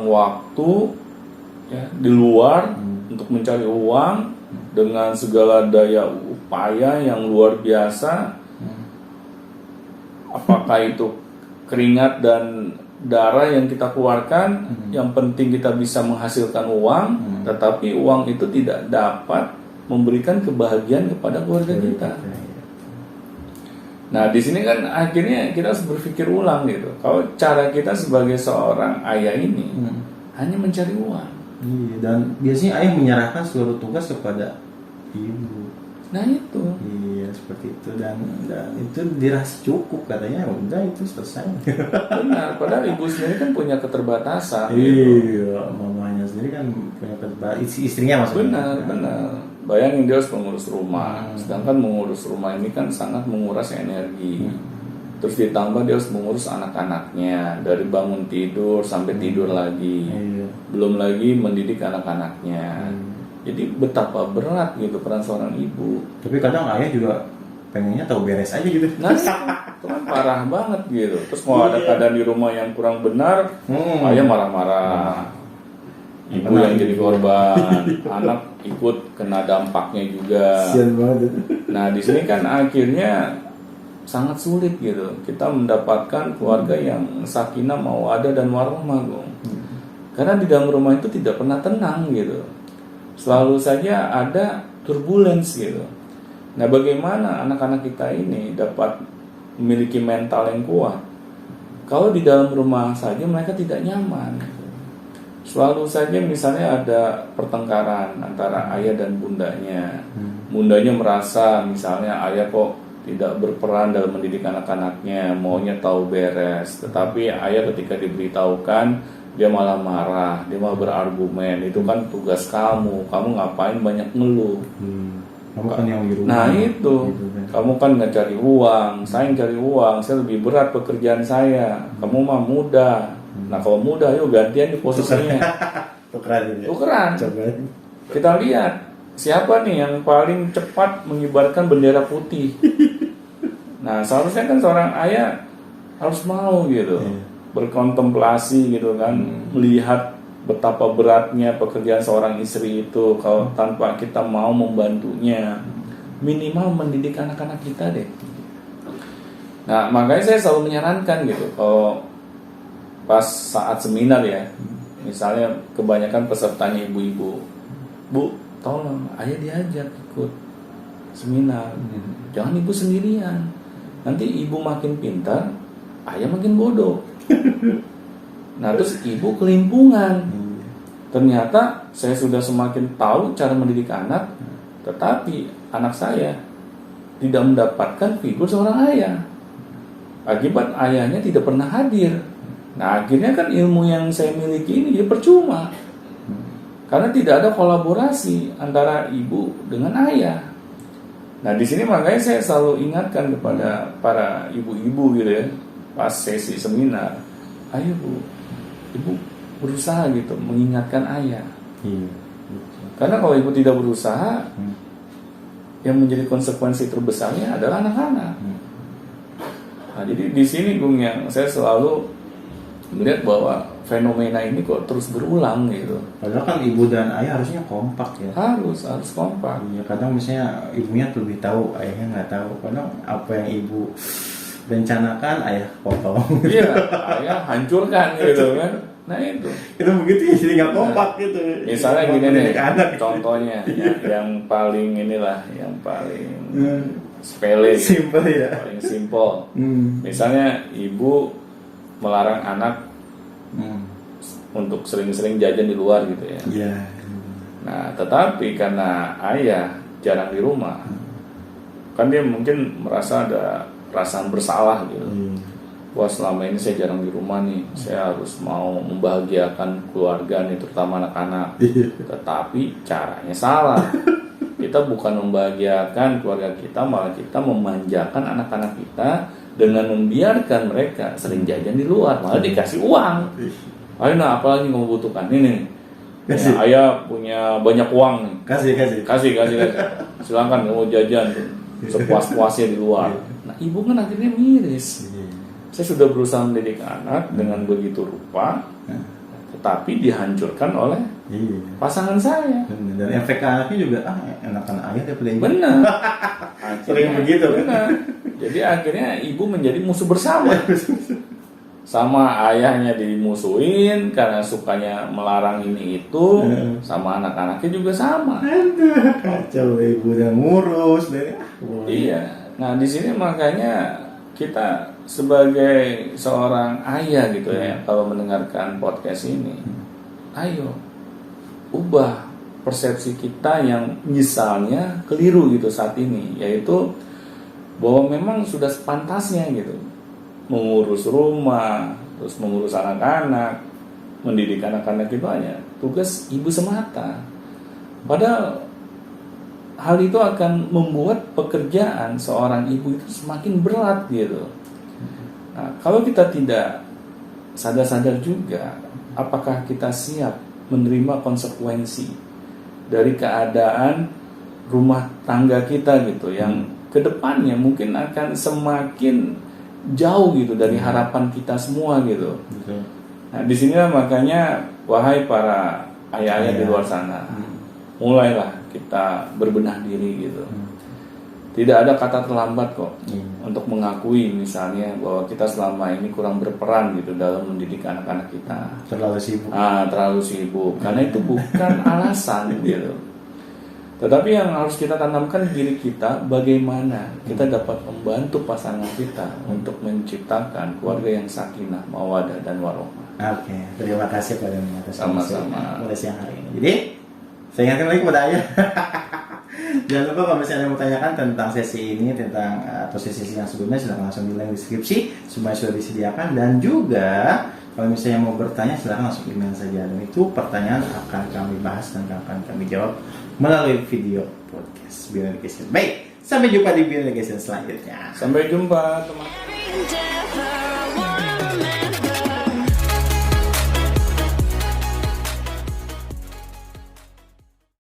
waktu ya di luar untuk mencari uang dengan segala daya upaya yang luar biasa. Apakah itu keringat dan darah yang kita keluarkan, yang penting kita bisa menghasilkan uang, tetapi uang itu tidak dapat memberikan kebahagiaan kepada keluarga kita. Nah, di sini kan akhirnya kita harus berpikir ulang gitu. Kalau cara kita sebagai seorang ayah ini hanya mencari uang. Iya, dan biasanya ayah menyerahkan seluruh tugas kepada ibu. Nah itu. Iya, seperti itu, dan itu dirasa cukup katanya, udah itu selesai. Benar, padahal ibu sendiri kan punya keterbatasan. Iya, mamanya sendiri kan punya keterbatasan, istrinya maksudnya. Benar. Bayangin dia harus mengurus rumah, sedangkan mengurus rumah ini kan sangat menguras energi. Terus ditambah dia harus mengurus anak-anaknya dari bangun tidur sampai tidur lagi. Belum lagi mendidik anak-anaknya. Jadi betapa berat gitu peran seorang ibu. Tapi kadang ayah juga pengennya tahu beres aja gitu. Nah, itu kan parah banget gitu. Terus kalau ada keadaan di rumah yang kurang benar, ayah marah-marah. Ibu yang jadi korban, anak ikut kena dampaknya juga. Sian banget. Nah, di sini kan akhirnya sangat sulit gitu. Kita mendapatkan keluarga yang sakinah, mawaddah dan warahmah, karena di dalam rumah itu tidak pernah tenang gitu. Selalu saja ada turbulence gitu. Nah, bagaimana anak-anak kita ini dapat memiliki mental yang kuat kalau di dalam rumah saja mereka tidak nyaman? Selalu saja misalnya ada pertengkaran antara ayah dan bundanya. Bundanya merasa misalnya ayah kok tidak berperan dalam mendidik anak-anaknya, maunya tahu beres. Tetapi ayah ketika diberitahukan, dia malah marah, dia malah berargumen, itu kan tugas kamu ngapain banyak ngeluh. Kamu kan yang di rumah. Nah itu, kamu kan nggak cari uang, saya yang cari uang, saya lebih berat pekerjaan saya, kamu mah muda. Nah kalau muda, yuk gantian di posisinya. Tukeran. Kita lihat siapa nih yang paling cepat mengibarkan bendera putih. Nah seharusnya kan seorang ayah harus mau gitu. Berkontemplasi gitu kan, melihat betapa beratnya pekerjaan seorang istri itu kalau tanpa kita mau membantunya, minimal mendidik anak-anak kita deh. Nah makanya saya selalu menyarankan gitu, kalau pas saat seminar ya, misalnya kebanyakan pesertanya ibu-ibu, Bu, tolong ayah diajak ikut seminar, jangan ibu sendirian, nanti ibu makin pintar, ayah makin bodoh. Nah terus ibu kelimpungan. Ternyata saya sudah semakin tahu cara mendidik anak, tetapi anak saya tidak mendapatkan figur seorang ayah. Akibat ayahnya tidak pernah hadir. Nah akhirnya kan ilmu yang saya miliki ini jadi percuma, karena tidak ada kolaborasi antara ibu dengan ayah. Nah di sini makanya saya selalu ingatkan kepada para ibu-ibu gitu ya, pas sesi seminar, ayo Bu, ibu berusaha gitu mengingatkan ayah. Karena kalau ibu tidak berusaha, yang menjadi konsekuensi terbesarnya adalah anak-anak. Nah jadi di sini Bung yang saya selalu melihat bahwa fenomena ini kok terus berulang gitu. Padahal kan ibu dan ayah harusnya kompak ya. Harus kompak. Iya, kadang misalnya ibunya lebih tahu, ayahnya nggak tahu. Kadang apa yang ibu rencanakan ayah potong. Iya, ayah hancurkan gitu kan. Nah itu begitu ya, jadi nggak kompak gitu. Misalnya gini nih, contohnya yang paling inilah, yang paling sepele, simple ya, paling simple. Misalnya ibu melarang anak untuk sering-sering jajan di luar gitu ya. Nah, tetapi karena ayah jarang di rumah, kan dia mungkin merasa ada perasaan bersalah gitu. Wah selama ini saya jarang di rumah nih, saya harus mau membahagiakan keluarga nih, terutama anak-anak. Tetapi caranya salah. Kita bukan membahagiakan keluarga kita, malah kita memanjakan anak-anak kita dengan membiarkan mereka sering jajan di luar, malah dikasih uang. Ayo nah, apalagi kamu butuhkan ini. Ya, ayah punya banyak uang nih. Kasih. Silakan kamu jajan sepuas-puasnya di luar. Nah, ibu kan akhirnya miris. Saya sudah berusaha mendidik anak dengan begitu rupa, tetapi dihancurkan oleh pasangan saya. Dan efek ke anaknya juga enakan ayah daripada ibu. Benar. Sering begitu kan. Benar. Jadi akhirnya ibu menjadi musuh bersama. Sama ayahnya dimusuhin karena sukanya melarang ini itu, sama anak-anaknya juga sama. Aduh, kacau ibu udah ngurus dari. Iya. Nah di sini makanya kita sebagai seorang ayah gitu ya, kalau mendengarkan podcast ini, ayo ubah persepsi kita yang misalnya keliru gitu saat ini, yaitu bahwa memang sudah sepantasnya gitu mengurus rumah, terus mengurus anak-anak, mendidik anak-anak itu hanya tugas ibu semata. Padahal hal itu akan membuat pekerjaan seorang ibu itu semakin berat gitu. Nah, kalau kita tidak sadar-sadar juga, apakah kita siap menerima konsekuensi dari keadaan rumah tangga kita gitu, yang kedepannya mungkin akan semakin jauh gitu dari harapan kita semua gitu. Nah, di sini makanya wahai para ayah-ayah di luar sana, mulailah kita berbenah diri gitu. Tidak ada kata terlambat kok untuk mengakui misalnya bahwa kita selama ini kurang berperan gitu dalam mendidik anak-anak kita. Terlalu sibuk. Terlalu sibuk. Karena itu bukan alasan gitu. Tetapi yang harus kita tanamkan di diri kita, bagaimana kita dapat membantu pasangan kita untuk menciptakan keluarga yang sakinah, mawadah, dan warohmah. Oke, terima kasih pada atas sama-sama pada siang hari ini. Jadi, saya ingatkan lagi kepada ayah. Jangan lupa kalau misalnya mau tanyakan tentang sesi ini, tentang atau sesi yang sebelumnya, silahkan langsung di link deskripsi. Semuanya sudah disediakan, dan juga kalau misalnya mau bertanya, silahkan langsung email saja. Dan itu pertanyaan akan kami bahas dan akan kami jawab melalui video podcast Beyond Education. Baik, sampai jumpa di Beyond Education selanjutnya. Sampai jumpa teman-teman.